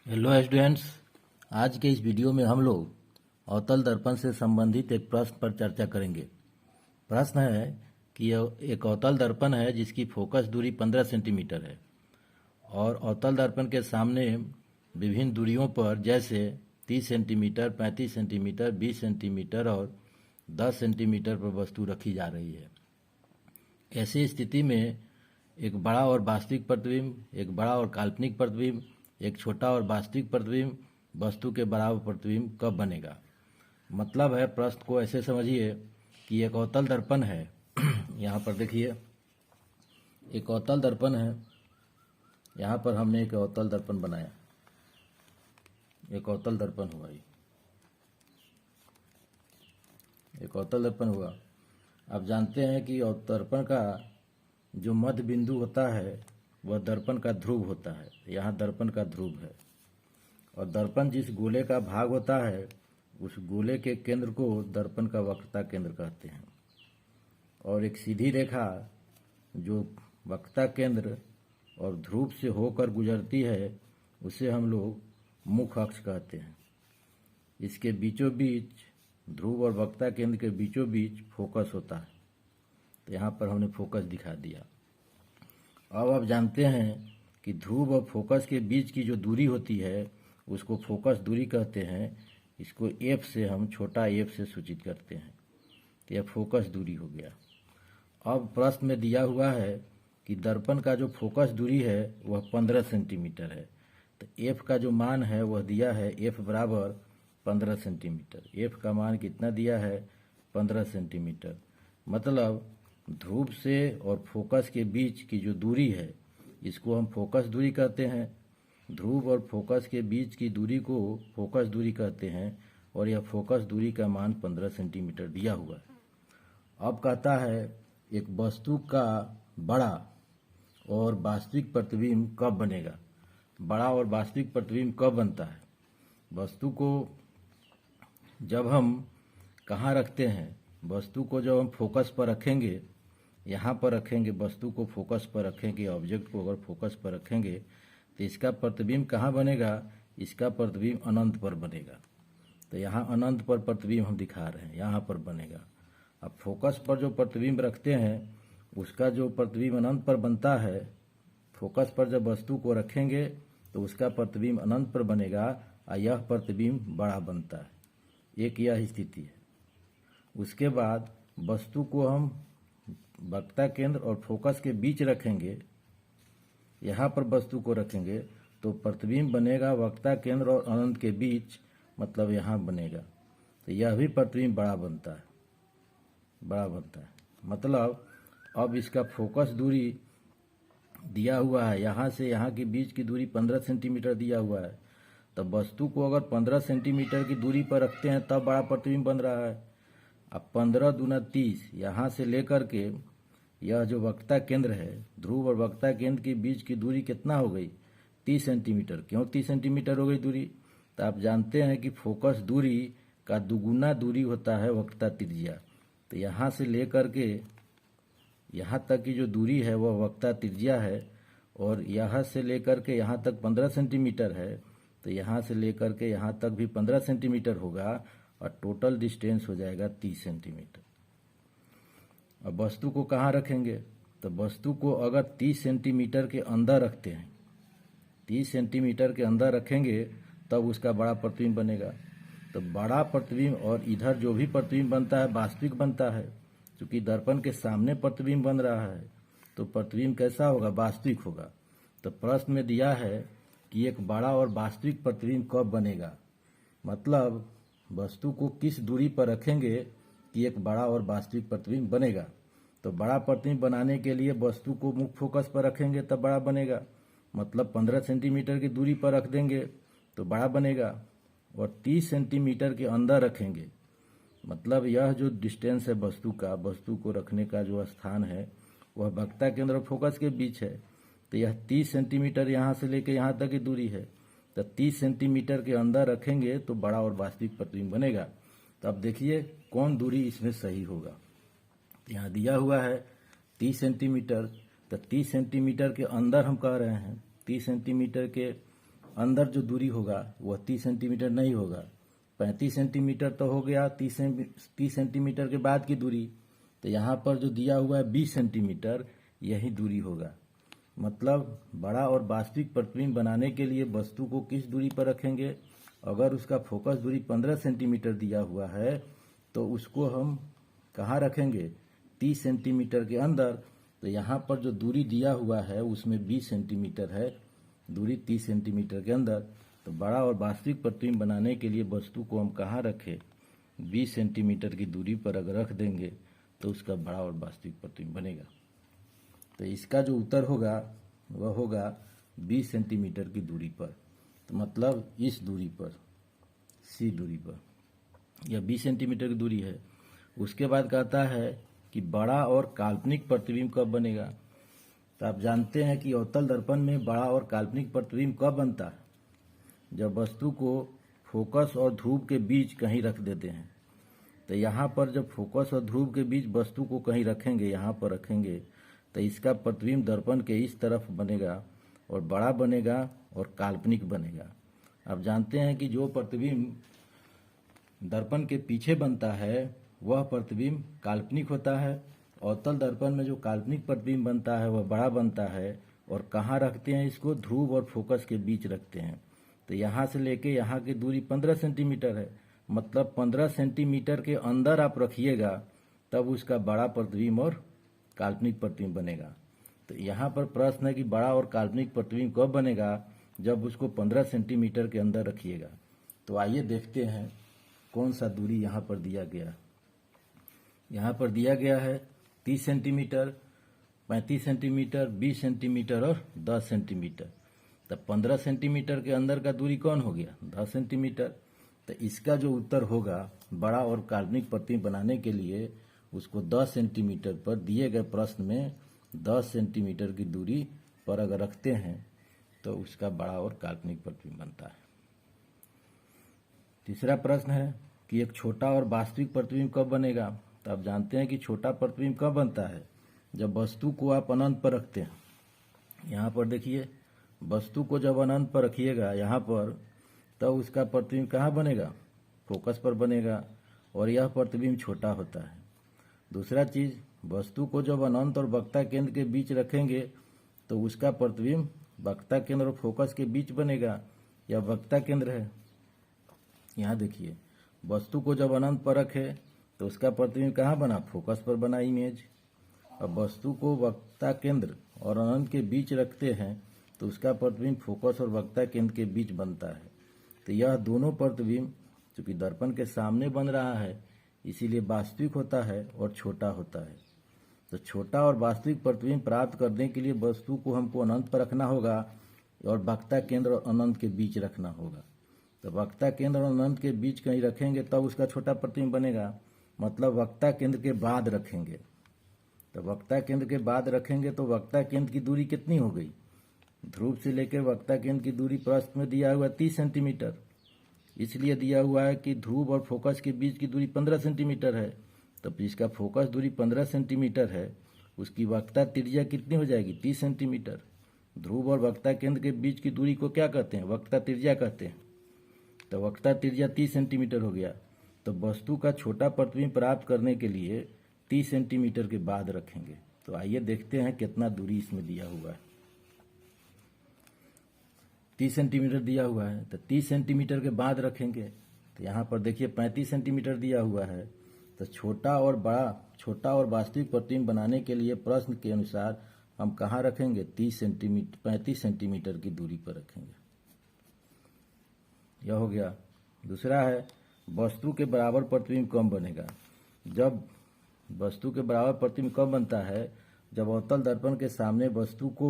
Hello students. आज के इस वीडियो में हम लोग अवतल दर्पण से संबंधित एक प्रश्न पर चर्चा करेंगे। प्रश्न है कि यह एक अवतल दर्पण है जिसकी फोकस दूरी 15 सेंटीमीटर है और अवतल दर्पण के सामने विभिन्न दूरियों पर जैसे 30 सेंटीमीटर, 35 सेंटीमीटर, 20 सेंटीमीटर और 10 सेंटीमीटर पर वस्तु रखी जा रही है। ऐसी स्थिति में एक बड़ा और वास्तविक प्रतिबिंब, एक बड़ा और काल्पनिक प्रतिबिंब, एक छोटा और वास्तविक प्रतिबिंब वस्तु के बराबर प्रतिबिंब कब बनेगा। मतलब है, प्रश्न को ऐसे समझिए कि एक अवतल दर्पण है यहाँ पर देखिए, एक अवतल दर्पण है। यहाँ पर हमने एक अवतल दर्पण बनाया, एक अवतल दर्पण हुआ, एक अवतल दर्पण हुआ। आप जानते हैं कि दर्पण का जो मध्य बिंदु होता है वह दर्पण का ध्रुव होता है। यहाँ दर्पण का ध्रुव है और दर्पण जिस गोले का भाग होता है उस गोले के केंद्र को दर्पण का वक्रता केंद्र कहते हैं। और एक सीधी रेखा जो वक्रता केंद्र और ध्रुव से होकर गुजरती है उसे हम लोग मुख अक्ष कहते हैं। इसके बीचों बीच, ध्रुव और वक्रता केंद्र के बीचों बीच फोकस होता है। तो यहाँ पर हमने फोकस दिखा दिया। अब आप जानते हैं कि ध्रुव और फोकस के बीच की जो दूरी होती है उसको फोकस दूरी कहते हैं। इसको एफ से, हम छोटा एफ से सूचित करते हैं। तो यह फोकस दूरी हो गया। अब प्रश्न में दिया हुआ है कि दर्पण का जो फोकस दूरी है वह 15 सेंटीमीटर है। तो एफ का जो मान है वह दिया है, एफ बराबर 15 सेंटीमीटर। एफ का मान कितना दिया है? 15 सेंटीमीटर। मतलब ध्रुव से और फोकस के बीच की जो दूरी है इसको हम फोकस दूरी कहते हैं। ध्रुव और फोकस के बीच की दूरी को फोकस दूरी कहते हैं और यह फोकस दूरी का मान 15 सेंटीमीटर दिया हुआ है। अब कहता है एक वस्तु का बड़ा और वास्तविक प्रतिबिंब कब बनेगा। बड़ा और वास्तविक प्रतिबिंब कब बनता है? वस्तु को जब हम कहाँ रखते हैं, वस्तु को जब हम फोकस पर रखेंगे, यहाँ पर रखेंगे, वस्तु को फोकस पर रखेंगे, ऑब्जेक्ट को अगर फोकस पर रखेंगे तो इसका प्रतिबिंब कहाँ बनेगा? इसका प्रतिबिंब अनंत पर बनेगा। तो यहाँ अनंत पर प्रतिबिंब हम दिखा रहे हैं, यहाँ पर बनेगा। अब फोकस पर जो प्रतिबिंब रखते हैं उसका जो प्रतिबिंब अनंत पर बनता है, फोकस पर जब वस्तु को रखेंगे तो उसका प्रतिबिंब अनंत पर बनेगा और यह प्रतिबिंब बड़ा बनता है। एक यह स्थिति है। उसके बाद वस्तु को हम वक्रता केंद्र और फोकस के बीच रखेंगे, यहाँ पर वस्तु को रखेंगे तो प्रतिबिंब बनेगा वक्रता केंद्र और अनंत के बीच, मतलब यहाँ बनेगा। तो यह भी प्रतिबिंब बड़ा बनता है, बड़ा बनता है। मतलब अब इसका फोकस दूरी दिया हुआ है, यहाँ से यहाँ के बीच की दूरी 15 सेंटीमीटर दिया हुआ है। तब वस्तु को अगर 15 सेंटीमीटर की दूरी पर रखते हैं तब बड़ा प्रतिबिंब बन रहा है। अब 15 दूना 30, यहाँ से लेकर के यह जो वक्रता केंद्र है, ध्रुव और वक्रता केंद्र के बीच की दूरी कितना हो गई? 30 सेंटीमीटर। क्यों 30 सेंटीमीटर हो गई दूरी? तो आप जानते हैं कि फोकस दूरी का दुगुना दूरी होता है वक्रता त्रिज्या। तो यहाँ से लेकर के यहाँ तक की जो दूरी है वह वक्रता त्रिज्या है और यहाँ से लेकर के यहाँ तक 15 सेंटीमीटर है। तो यहाँ से लेकर के यहाँ तक भी 15 सेंटीमीटर होगा और टोटल डिस्टेंस हो जाएगा 30 सेंटीमीटर। अब वस्तु को कहाँ रखेंगे? तो वस्तु को अगर 30 सेंटीमीटर के अंदर रखते हैं, 30 सेंटीमीटर के अंदर रखेंगे तब उसका बड़ा प्रतिबिंब बनेगा। तो बड़ा प्रतिबिंब और इधर जो भी प्रतिबिंब बनता है वास्तविक बनता है। क्योंकि दर्पण के सामने प्रतिबिंब बन रहा है तो प्रतिबिंब कैसा होगा? वास्तविक होगा। तो प्रश्न में दिया है कि एक बड़ा और वास्तविक प्रतिबिंब कब बनेगा। मतलब वस्तु को किस दूरी पर रखेंगे कि एक बड़ा और वास्तविक प्रतिबिंब बनेगा। तो बड़ा प्रतिबिंब बनाने के लिए वस्तु को मुख्य फोकस पर रखेंगे तब बड़ा बनेगा। मतलब 15 सेंटीमीटर की दूरी पर रख देंगे तो बड़ा बनेगा। और 30 सेंटीमीटर के अंदर रखेंगे, मतलब यह जो डिस्टेंस है वस्तु का, वस्तु को रखने का जो स्थान है वह वक्रता केंद्र और फोकस के बीच है। तो यह 30 सेंटीमीटर यहाँ से लेकर यहाँ तक की दूरी है। तो 30 सेंटीमीटर के अंदर रखेंगे तो बड़ा और वास्तविक प्रतिबिंब बनेगा। तो अब देखिए कौन दूरी इसमें सही होगा। यहाँ दिया हुआ है 30 सेंटीमीटर। तो 30 सेंटीमीटर के अंदर हम कह रहे हैं, 30 सेंटीमीटर के अंदर जो दूरी होगा वह 30 सेंटीमीटर नहीं होगा, 35 सेंटीमीटर तो हो गया 30 सेंटीमीटर के बाद की दूरी। तो यहाँ पर जो दिया हुआ है 20 सेंटीमीटर, यही दूरी होगा। मतलब बड़ा और वास्तविक प्रतिबिंब बनाने के लिए वस्तु को किस दूरी पर रखेंगे? अगर उसका फोकस दूरी 15 सेंटीमीटर दिया हुआ है तो उसको हम कहाँ रखेंगे? 30 सेंटीमीटर के अंदर। तो यहाँ पर जो दूरी दिया हुआ है उसमें 20 सेंटीमीटर है, दूरी 30 सेंटीमीटर के अंदर। तो बड़ा और वास्तविक प्रतिबिंब बनाने के लिए वस्तु को हम कहाँ रखें? 20 सेंटीमीटर की दूरी पर अगर रख देंगे तो उसका बड़ा और वास्तविक प्रतिबिंब बनेगा। तो इसका जो उत्तर होगा वह होगा 20 सेंटीमीटर की दूरी पर। तो मतलब इस दूरी पर, सी दूरी पर, यह 20 सेंटीमीटर की दूरी है। उसके बाद कहता है कि बड़ा और काल्पनिक प्रतिबिंब कब बनेगा? तो आप जानते हैं कि अवतल दर्पण में बड़ा और काल्पनिक प्रतिबिंब कब बनता है? जब वस्तु को फोकस और ध्रुव के बीच कहीं रख देते हैं। तो यहाँ पर जब फोकस और ध्रुव के बीच वस्तु को कहीं रखेंगे, यहाँ पर रखेंगे, तो इसका प्रतिबिंब दर्पण के इस तरफ बनेगा और बड़ा बनेगा और काल्पनिक बनेगा। आप जानते हैं कि जो प्रतिबिंब दर्पण के पीछे बनता है वह प्रतिबिंब काल्पनिक होता है। अवतल दर्पण में जो काल्पनिक प्रतिबिंब बनता है वह बड़ा बनता है। और कहाँ रखते हैं इसको? ध्रुव और फोकस के बीच रखते हैं। तो यहाँ से लेके यहाँ की दूरी 15 सेंटीमीटर है। मतलब 15 सेंटीमीटर के अंदर आप रखिएगा तब उसका बड़ा प्रतिबिंब और काल्पनिक प्रतिबिंब बनेगा। तो यहाँ पर प्रश्न है कि बड़ा और काल्पनिक प्रतिबिंब कब बनेगा? जब उसको 15 सेंटीमीटर के अंदर रखिएगा। तो आइए देखते हैं कौन सा दूरी यहाँ पर दिया गया। यहाँ पर दिया गया है 30 सेंटीमीटर, 35 सेंटीमीटर, 20 सेंटीमीटर और 10 सेंटीमीटर। तब 15 सेंटीमीटर के अंदर का दूरी कौन हो गया? 10 सेंटीमीटर। तो इसका जो उत्तर होगा बड़ा और काल्पनिक प्रतिबिंब बनाने के लिए उसको 10 सेंटीमीटर पर, दिए गए प्रश्न में 10 सेंटीमीटर की दूरी पर अगर रखते हैं तो उसका बड़ा और काल्पनिक प्रतिबिंब बनता है। तीसरा प्रश्न है कि एक छोटा और वास्तविक प्रतिबिंब कब बनेगा? तो आप जानते हैं कि छोटा प्रतिबिंब कब बनता है? जब वस्तु को आप अनंत पर रखते हैं। यहाँ पर देखिए, वस्तु को जब अनंत पर रखिएगा यहाँ पर, तब उसका प्रतिबिंब कहाँ बनेगा? फोकस पर बनेगा और यह प्रतिबिंब छोटा होता है। दूसरा चीज, वस्तु को जब अनंत और वक्ता केंद्र के बीच रखेंगे तो उसका प्रतिबिंब वक्ता केंद्र और फोकस के बीच बनेगा। यह वक्ता केंद्र है। यहाँ देखिए, वस्तु को जब अनंत पर रखे तो उसका प्रतिबिंब कहाँ बना? फोकस पर बना इमेज। अब वस्तु को वक्ता केंद्र और अनंत के बीच रखते हैं तो उसका प्रतिबिंब फोकस और वक्ता केंद्र के बीच बनता है। तो यह दोनों प्रतिबिंब चूंकि दर्पण के सामने बन रहा है इसीलिए वास्तविक होता है और छोटा होता है। तो छोटा और वास्तविक प्रतिबिंब प्राप्त करने के लिए वस्तु को हमको अनंत पर रखना होगा और वक्ता केंद्र और अनंत के बीच रखना होगा। तो वक्ता केंद्र और अनंत के बीच कहीं रखेंगे तब उसका छोटा प्रतिबिंब बनेगा। मतलब वक्ता केंद्र के बाद रखेंगे। तो वक्ता केंद्र के बाद रखेंगे तो वक्ता केंद्र की दूरी कितनी हो गई? ध्रुव से लेकर वक्ता केंद्र की दूरी प्रश्न में दिया हुआ 30 सेंटीमीटर। इसलिए दिया हुआ है कि ध्रुव और फोकस के बीच की दूरी 15 सेंटीमीटर है। तो जिसका फोकस दूरी 15 सेंटीमीटर है उसकी वक्ता त्रिज्या कितनी हो जाएगी? 30 सेंटीमीटर। ध्रुव और वक्ता केंद्र के बीच की दूरी को क्या कहते हैं? वक्ता त्रिज्या कहते हैं। तो वक्ता त्रिज्या 30 सेंटीमीटर हो गया। तो वस्तु का छोटा प्रतिबिंब प्राप्त करने के लिए 30 सेंटीमीटर के बाद रखेंगे। तो आइए देखते हैं कितना दूरी इसमें दिया हुआ है। 30 सेंटीमीटर दिया हुआ है तो 30 सेंटीमीटर के बाद रखेंगे। तो यहाँ पर देखिए 35 सेंटीमीटर दिया हुआ है। तो छोटा और वास्तविक प्रतिबिंब बनाने के लिए प्रश्न के अनुसार हम कहाँ रखेंगे? 35 सेंटीमीटर की दूरी पर रखेंगे। यह हो गया। दूसरा है वस्तु के बराबर प्रतिबिंब कब बनेगा? जब वस्तु के बराबर प्रतिबिंब कब बनता है? जब अवतल दर्पण के सामने वस्तु को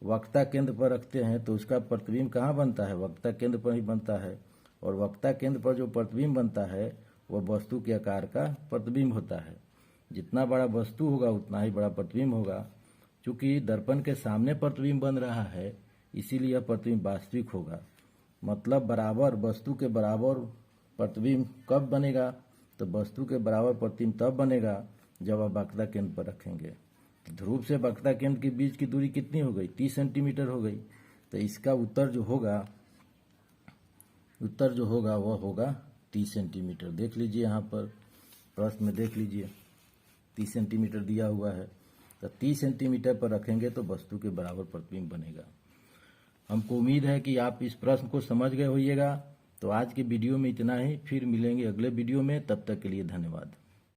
वक्ता केंद्र पर रखते हैं तो उसका प्रतिबिंब कहाँ बनता है? वक्ता केंद्र पर ही बनता है। और वक्ता केंद्र पर जो प्रतिबिंब बनता है वह वस्तु के आकार का प्रतिबिंब होता है। जितना बड़ा वस्तु होगा उतना ही बड़ा प्रतिबिंब होगा। चूंकि दर्पण के सामने प्रतिबिंब बन रहा है इसीलिए यह प्रतिबिंब वास्तविक होगा। मतलब बराबर, वस्तु के बराबर प्रतिबिंब कब बनेगा? तो वस्तु के बराबर प्रतिबिंब तब बनेगा जब आप वक्ता केंद्र पर रखेंगे। ध्रुव से वक्ता केंद्र के बीच की दूरी कितनी हो गई? 30 सेंटीमीटर हो गई। तो इसका उत्तर जो होगा उत्तर जो होगा वह होगा 30 सेंटीमीटर। देख लीजिए यहाँ पर प्रश्न में देख लीजिए 30 सेंटीमीटर दिया हुआ है, तो 30 सेंटीमीटर पर रखेंगे तो वस्तु के बराबर प्रतिबिंब बनेगा। हमको उम्मीद है कि आप इस प्रश्न को समझ गए होइएगा। तो आज के वीडियो में इतना ही, फिर मिलेंगे अगले वीडियो में, तब तक के लिए धन्यवाद।